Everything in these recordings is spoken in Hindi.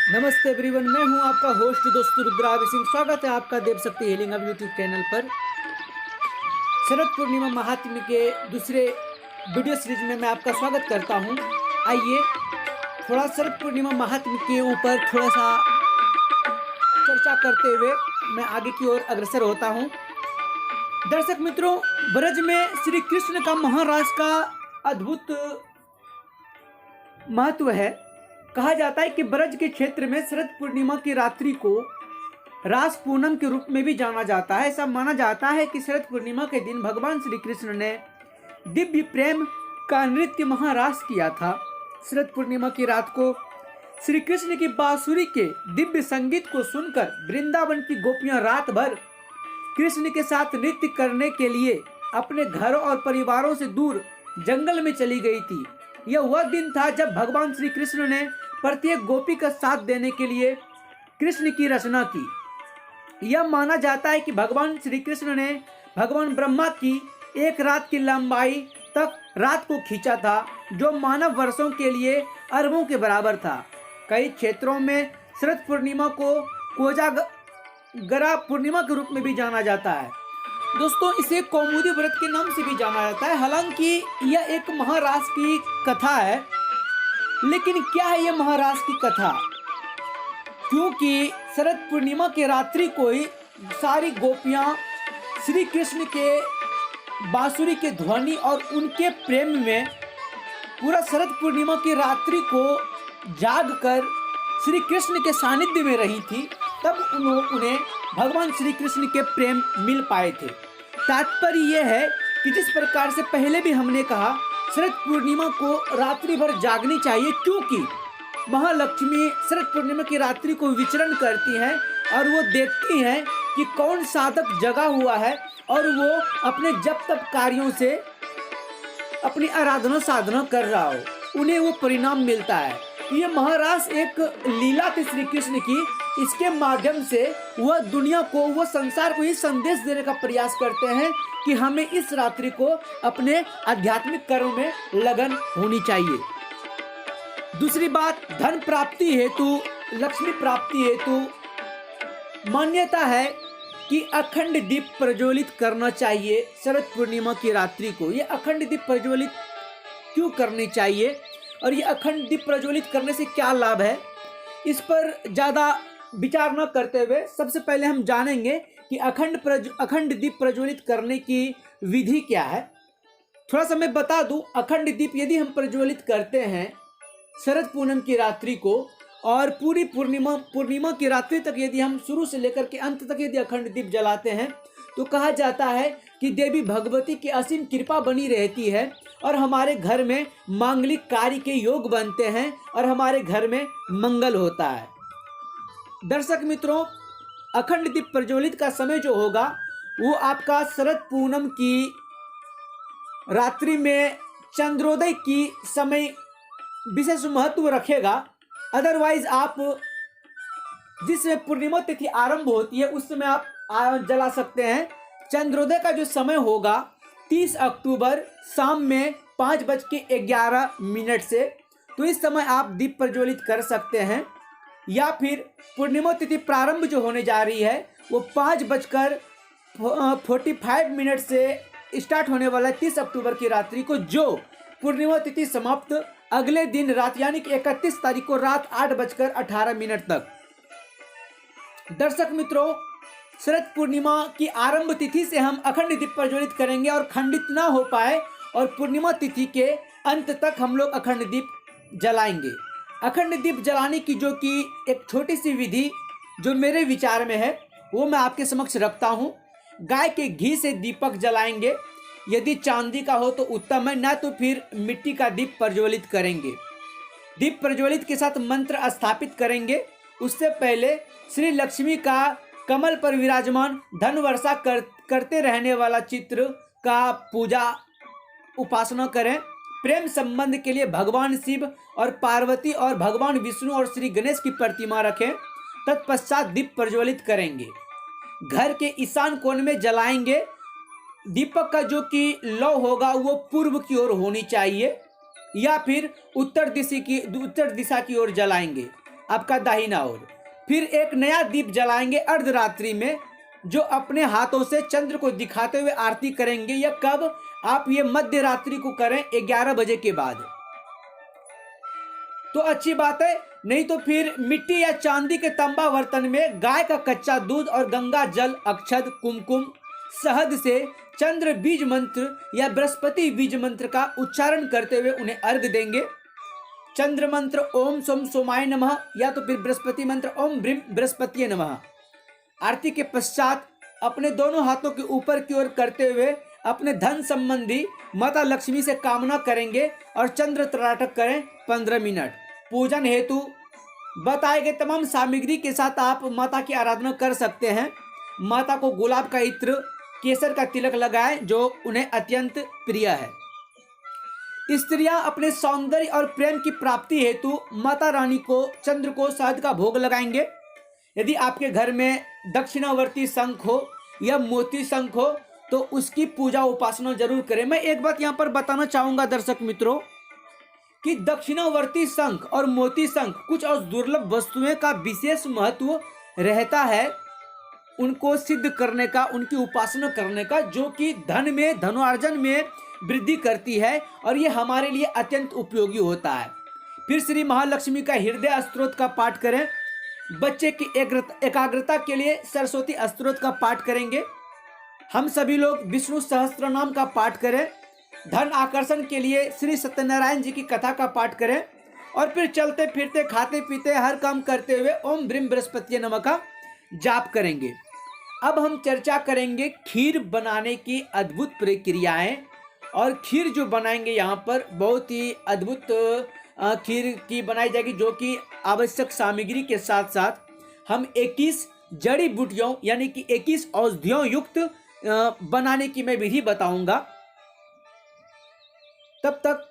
नमस्ते एवरीवन, मैं हूं आपका होस्ट दोस्त रुद्रावी सिंह। स्वागत है आपका देव शक्ति हीलिंग अब यूट्यूब चैनल पर। शरद पूर्णिमा महात्म्य के दूसरे वीडियो सीरीज में मैं आपका स्वागत करता हूं। आइए थोड़ा शरद पूर्णिमा महात्म्य के ऊपर थोड़ा सा चर्चा करते हुए मैं आगे की ओर अग्रसर होता हूं। दर्शक मित्रों, ब्रज में श्री कृष्ण का महारास का अद्भुत महत्व है। कहा जाता है कि ब्रज के क्षेत्र में शरद पूर्णिमा की रात्रि को रास पूनम के रूप में भी जाना जाता है। ऐसा माना जाता है कि शरद पूर्णिमा के दिन भगवान श्री कृष्ण ने दिव्य प्रेम का नृत्य महारास किया था। शरद पूर्णिमा की रात को श्री कृष्ण की बांसुरी के दिव्य संगीत को सुनकर वृंदावन की गोपियां रात भर कृष्ण के साथ नृत्य करने के लिए अपने घरों और परिवारों से दूर जंगल में चली गई थी। यह वह दिन था जब भगवान श्री कृष्ण ने प्रत्येक गोपी का साथ देने के लिए कृष्ण की रचना की। यह माना जाता है कि भगवान श्री कृष्ण ने भगवान ब्रह्मा की एक रात की लंबाई तक रात को खींचा था, जो मानव वर्षों के लिए अरबों के बराबर था। कई क्षेत्रों में शरद पूर्णिमा को कोजागरा पूर्णिमा के रूप में भी जाना जाता है। दोस्तों, इसे कौमुदी व्रत के नाम से भी जाना जाता है। हालांकि यह एक महारास की कथा है, लेकिन क्या है यह महारास की कथा? क्योंकि शरद पूर्णिमा के रात्रि को ही सारी गोपियां श्री कृष्ण के बांसुरी के ध्वनि और उनके प्रेम में पूरा शरद पूर्णिमा की रात्रि को जाग कर श्री कृष्ण के सानिध्य में रही थी। तब उन्हें भगवान श्री कृष्ण के प्रेम मिल पाए थे। तात्पर्य यह है कि जिस प्रकार से पहले भी हमने कहा, शरद पूर्णिमा को रात्रि भर जागनी चाहिए, क्योंकि महालक्ष्मी शरद पूर्णिमा की रात्रि को विचरण करती हैं और वो देखती हैं कि कौन साधक जगा हुआ है और वो अपने जप तप कार्यों से अपनी आराधना साधना कर रहा हो, उन्हें वो परिणाम मिलता है। ये महारास एक लीला थी श्री कृष्ण की। इसके माध्यम से वह दुनिया को, वह संसार को ये संदेश देने का प्रयास करते हैं कि हमें इस रात्रि को अपने आध्यात्मिक कर्म में लगन होनी चाहिए। दूसरी बात, धन प्राप्ति हेतु, लक्ष्मी प्राप्ति हेतु मान्यता है कि अखंड दीप प्रज्वलित करना चाहिए शरद पूर्णिमा की रात्रि को। ये अखंड दीप प्रज्वलित क्यों करनी चाहिए और ये अखंड दीप प्रज्वलित करने से क्या लाभ है, इस पर ज़्यादा विचार न करते हुए सबसे पहले हम जानेंगे कि अखंड दीप प्रज्वलित करने की विधि क्या है। थोड़ा सा मैं बता दूं, अखंड दीप यदि हम प्रज्वलित करते हैं शरद पूनम की रात्रि को और पूरी पूर्णिमा की रात्रि तक यदि हम शुरू से लेकर के अंत तक यदि अखंड दीप जलाते हैं, तो कहा जाता है कि देवी भगवती की असीम कृपा बनी रहती है और हमारे घर में मांगलिक कार्य के योग बनते हैं और हमारे घर में मंगल होता है। दर्शक मित्रों, अखंड दीप प्रज्वलित का समय जो होगा वो आपका शरद पूनम की रात्रि में चंद्रोदय की समय विशेष महत्व रखेगा। अदरवाइज आप जिस समय पूर्णिमा तिथि आरंभ होती है उस समय आप जला सकते हैं। चंद्रोदय का जो समय होगा 30 अक्टूबर शाम में 5:11 से, तो इस समय आप दीप प्रज्वलित कर सकते हैं। या फिर पूर्णिमा तिथि प्रारंभ जो होने जा रही है वो 5:45 से स्टार्ट होने वाला है 30 अक्टूबर की रात्रि को, जो पूर्णिमा तिथि समाप्त अगले दिन रात यानी कि 31 तारीख को रात 8:18 तक। दर्शक मित्रों, शरद पूर्णिमा की आरंभ तिथि से हम अखंड दीप प्रज्वलित करेंगे और खंडित ना हो पाए और पूर्णिमा तिथि के अंत तक हम लोग अखंड दीप जलाएंगे। अखंड दीप जलाने की जो कि एक छोटी सी विधि जो मेरे विचार में है वो मैं आपके समक्ष रखता हूँ। गाय के घी से दीपक जलाएंगे, यदि चांदी का हो तो उत्तम है, ना तो फिर मिट्टी का दीप प्रज्वलित करेंगे। दीप प्रज्वलित के साथ मंत्र स्थापित करेंगे। उससे पहले श्री लक्ष्मी का कमल पर विराजमान धन वर्षा करते रहने वाला चित्र का पूजा उपासना करें। प्रेम संबंध के लिए भगवान शिव और पार्वती और भगवान विष्णु और श्री गणेश की प्रतिमा रखें। तत्पश्चात दीप प्रज्वलित करेंगे। घर के ईशान कोण में जलाएंगे। दीपक का जो कि लौ होगा वो पूर्व की ओर होनी चाहिए या फिर उत्तर दिशा की ओर जलाएंगे। आपका दाहिना ओर। फिर एक नया दीप जलाएंगे अर्धरात्रि में, जो अपने हाथों से चंद्र को दिखाते हुए आरती करेंगे। यह कब? आप ये मध्य रात्रि को करें 11 बजे के बाद, तो अच्छी बात है। नहीं तो फिर मिट्टी या चांदी के तांबा बर्तन में गाय का कच्चा दूध और गंगा जल, अक्षत, कुमकुम, शहद से चंद्र बीज मंत्र या बृहस्पति बीज मंत्र का उच्चारण करते हुए उन्हें अर्घ देंगे। चंद्र मंत्र ओम सोम सोमाय नमः या तो फिर बृहस्पति मंत्र ओम ब्रीम बृहस्पति नमः। आरती के पश्चात अपने दोनों हाथों के ऊपर की ओर करते हुए अपने धन संबंधी माता लक्ष्मी से कामना करेंगे और चंद्र त्राटक करें 15 मिनट। पूजन हेतु बताए गए तमाम सामग्री के साथ आप माता की आराधना कर सकते हैं। माता को गुलाब का इत्र, केसर का तिलक लगाएं जो उन्हें अत्यंत प्रिय है। स्त्रियां अपने सौंदर्य और प्रेम की प्राप्ति हेतु माता रानी को चंद्र को शहद का भोग लगाएंगे। यदि आपके घर में दक्षिणावर्ती शंख हो या मोती शंख हो तो उसकी पूजा उपासना जरूर करें। मैं एक बात यहाँ पर बताना चाहूँगा दर्शक मित्रों कि दक्षिणावर्ती शंख और मोती शंख कुछ और दुर्लभ वस्तुएं का विशेष महत्व रहता है उनको सिद्ध करने का, उनकी उपासना करने का, जो कि धन में, धनोर्जन में वृद्धि करती है और ये हमारे लिए अत्यंत उपयोगी होता है। फिर श्री महालक्ष्मी का हृदय स्तोत्र का पाठ करें। बच्चे की एकाग्रता के लिए सरस्वती स्तोत्र का पाठ करेंगे। हम सभी लोग विष्णु सहस्त्र नाम का पाठ करें। धन आकर्षण के लिए श्री सत्यनारायण जी की कथा का पाठ करें और फिर चलते फिरते, खाते पीते, हर काम करते हुए ओम ब्रीम बृहस्पति नमः का जाप करेंगे। अब हम चर्चा करेंगे खीर बनाने की अद्भुत प्रक्रियाएं। और खीर जो बनाएंगे यहाँ पर बहुत ही अद्भुत खीर की बनाई जाएगी, जो कि आवश्यक सामग्री के साथ साथ हम 21 जड़ी बूटियों यानी कि 21 औषधियों युक्त बनाने की मैं विधि बताऊंगा। तब तक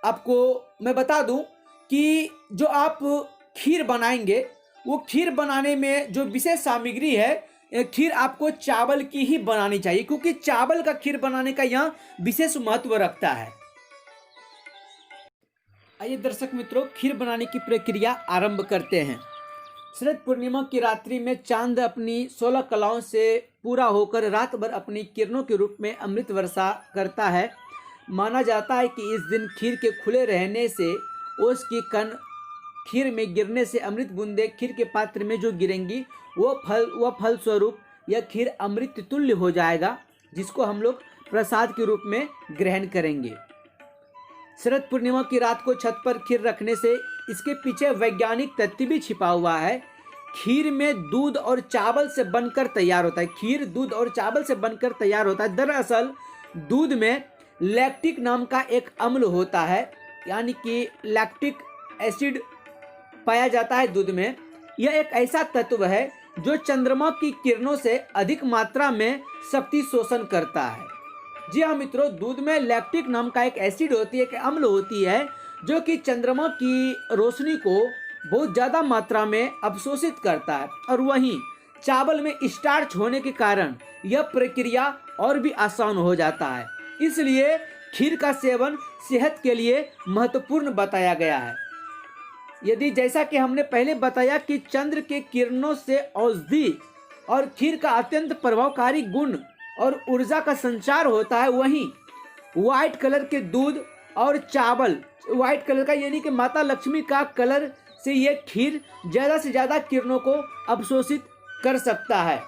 आपको मैं बता दूं कि जो आप खीर बनाएंगे वो खीर बनाने में जो विशेष सामग्री है, खीर आपको चावल की ही बनानी चाहिए, क्योंकि चावल का खीर बनाने का यहाँ विशेष महत्व रखता है। आइए दर्शक मित्रों, खीर बनाने की प्रक्रिया आरंभ करते हैं। शरद पूर्णिमा की रात्रि में चांद अपनी 16 कलाओं से पूरा होकर रात भर अपनी किरणों के रूप में अमृत वर्षा करता है। माना जाता है कि इस दिन खीर के खुले रहने से ओस की कण खीर में गिरने से अमृत बूंदे खीर के पात्र में जो गिरेंगी वह फल स्वरूप यह खीर अमृत तुल्य हो जाएगा, जिसको हम लोग प्रसाद के रूप में ग्रहण करेंगे। शरद पूर्णिमा की रात को छत पर खीर रखने से इसके पीछे वैज्ञानिक तथ्य भी छिपा हुआ है। खीर में दूध और चावल से बनकर तैयार होता है। खीर दूध और चावल से बनकर तैयार होता है। दरअसल दूध में लैक्टिक नाम का एक अम्ल होता है, यानी कि लैक्टिक एसिड पाया जाता है दूध में। यह एक ऐसा तत्व है जो चंद्रमा की किरणों से अधिक मात्रा में शक्ति शोषण करता है। जी हाँ मित्रों, दूध में लैक्टिक नाम का एक एसिड होती है, एक अम्ल होती है, जो कि चंद्रमा की रोशनी को बहुत ज़्यादा मात्रा में अवशोषित करता है। और वहीं चावल में स्टार्च होने के कारण यह प्रक्रिया और भी आसान हो जाता है। इसलिए खीर का सेवन सेहत के लिए महत्वपूर्ण बताया गया है। यदि जैसा कि हमने पहले बताया कि चंद्र के किरणों से औषधि और खीर का अत्यंत प्रभावकारी गुण और ऊर्जा का संचार होता है, वहीं व्हाइट कलर के दूध और चावल, व्हाइट कलर का यानी कि माता लक्ष्मी का कलर से ये खीर ज़्यादा से ज़्यादा किरणों को अवशोषित कर सकता है।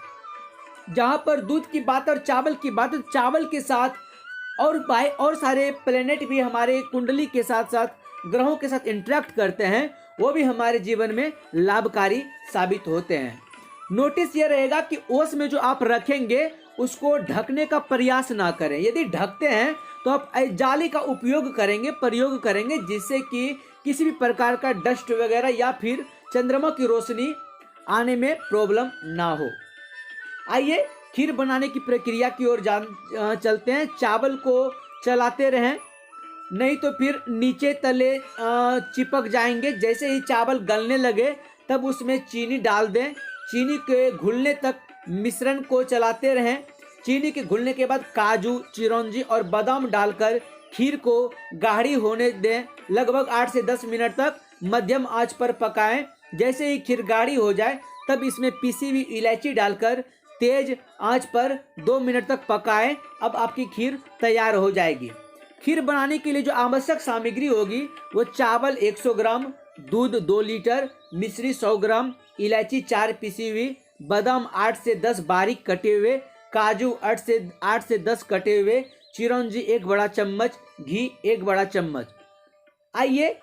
जहाँ पर दूध की बात और चावल की बात, चावल के साथ और सारे प्लेनेट भी हमारे कुंडली के साथ साथ ग्रहों के साथ इंटरेक्ट करते हैं, वो भी हमारे जीवन में लाभकारी साबित होते हैं। नोटिस ये रहेगा कि ओस में जो आप रखेंगे उसको ढकने का प्रयास ना करें। यदि ढकते हैं तो आप जाली का प्रयोग करेंगे, जिससे कि किसी भी प्रकार का डस्ट वगैरह या फिर चंद्रमा की रोशनी आने में प्रॉब्लम ना हो। आइए खीर बनाने की प्रक्रिया की ओर चलते हैं। चावल को चलाते रहें, नहीं तो फिर नीचे तले चिपक जाएंगे। जैसे ही चावल गलने लगे तब उसमें चीनी डाल दें। चीनी के घुलने तक मिश्रण को चलाते रहें। चीनी के घुलने के बाद काजू, चिरौंजी और बादाम डालकर खीर को गाढ़ी होने दें, लगभग 8 से 10 मिनट तक मध्यम आंच पर पकाएं। जैसे ही खीर गाढ़ी हो जाए तब इसमें पीसी हुई इलायची डालकर तेज आंच पर 2 मिनट तक पकाएं। अब आपकी खीर तैयार हो जाएगी। खीर बनाने के लिए जो आवश्यक सामग्री होगी वो चावल 100 ग्राम, दूध 2 लीटर, मिश्री 100 ग्राम, इलायची 4 पीसी हुई, बादाम 8 से 10 बारीक कटे हुए, काजू 8 से 10 कटे हुए, चिरौंजी 1 बड़ा चम्मच, घी 1 बड़ा चम्मच। आइए,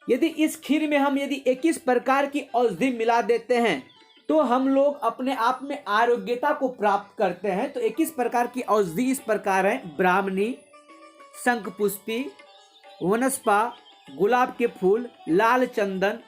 यदि इस खीर में हम 21 प्रकार की औषधि मिला देते हैं तो हम लोग अपने आप में आरोग्यता को प्राप्त करते हैं। तो 21 प्रकार की औषधि इस प्रकार हैं: ब्राह्मणी, शंखपुष्पी, वनस्पा, गुलाब के फूल, लाल चंदन,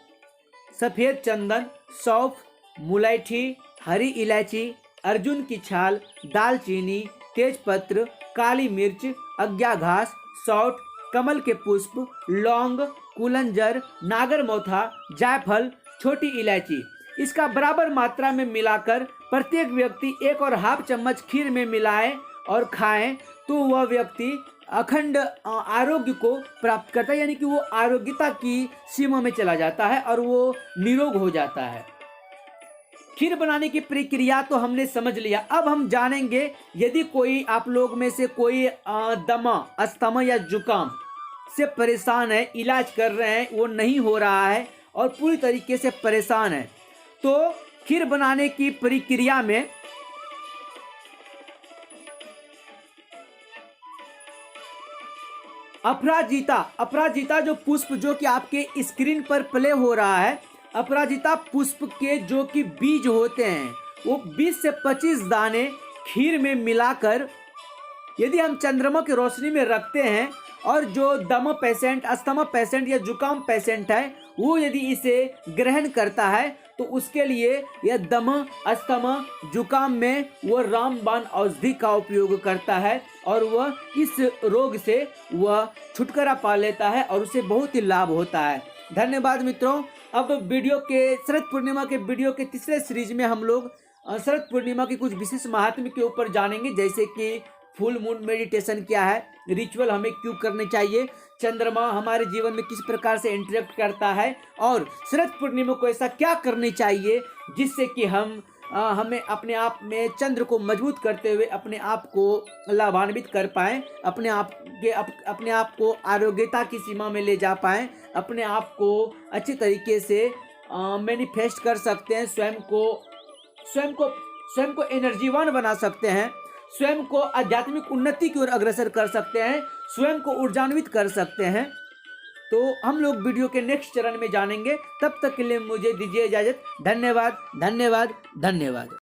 सफ़ेद चंदन, सौंफ, मुलैठी, हरी इलायची, अर्जुन की छाल, दालचीनी, तेजपत्र, काली मिर्च, अज्ञा घास, सौठ, कमल के पुष्प, लौंग, कुलंजर, नागरमौथा, जायफल, छोटी इलायची। इसका बराबर मात्रा में मिलाकर प्रत्येक व्यक्ति 1 और ½ चम्मच खीर में मिलाएं और खाएं तो वह व्यक्ति अखंड आरोग्य को प्राप्त करता है, यानी कि वो आरोग्यता की सीमा में चला जाता है और वो निरोग हो जाता है। खीर बनाने की प्रक्रिया तो हमने समझ लिया। अब हम जानेंगे, यदि कोई आप लोग में से कोई दमा, अस्थमा या जुकाम से परेशान है, इलाज कर रहे हैं, वो नहीं हो रहा है और पूरी तरीके से परेशान है, तो खीर बनाने की प्रक्रिया में अपराजिता जो पुष्प जो कि आपके स्क्रीन पर प्ले हो रहा है, अपराजिता पुष्प के जो कि बीज होते हैं वो 20 से 25 दाने खीर में मिलाकर यदि हम चंद्रमा की रोशनी में रखते हैं और जो दमा पेशेंट, अस्थमा पेशेंट या जुकाम पेशेंट है वो यदि इसे ग्रहण करता है तो उसके लिए यह दमा, अस्थमा, जुकाम में वह रामबाण औषधि का उपयोग करता है और वह इस रोग से वह छुटकारा पा लेता है और उसे बहुत ही लाभ होता है। धन्यवाद मित्रों। अब वीडियो के शरद पूर्णिमा के वीडियो के तीसरे सीरीज में हम लोग शरद पूर्णिमा की कुछ विशेष महात्म्य के ऊपर जानेंगे, जैसे कि फुल मून मेडिटेशन क्या है, रिचुअल हमें क्यों करने चाहिए, चंद्रमा हमारे जीवन में किस प्रकार से इंटरेक्ट करता है और शरद पूर्णिमा को ऐसा क्या करनी चाहिए जिससे कि हमें अपने आप में चंद्र को मजबूत करते हुए अपने आप को लाभान्वित कर पाएँ, अपने आप को आरोग्यता की सीमा में ले जा पाएँ, अपने आप को अच्छी तरीके से मैनिफेस्ट कर सकते हैं, स्वयं को एनर्जीवान बना सकते हैं, स्वयं को आध्यात्मिक उन्नति की ओर अग्रसर कर सकते हैं, स्वयं को ऊर्जान्वित कर सकते हैं। तो हम लोग वीडियो के नेक्स्ट चरण में जानेंगे। तब तक के लिए मुझे दीजिए इजाजत। धन्यवाद, धन्यवाद, धन्यवाद।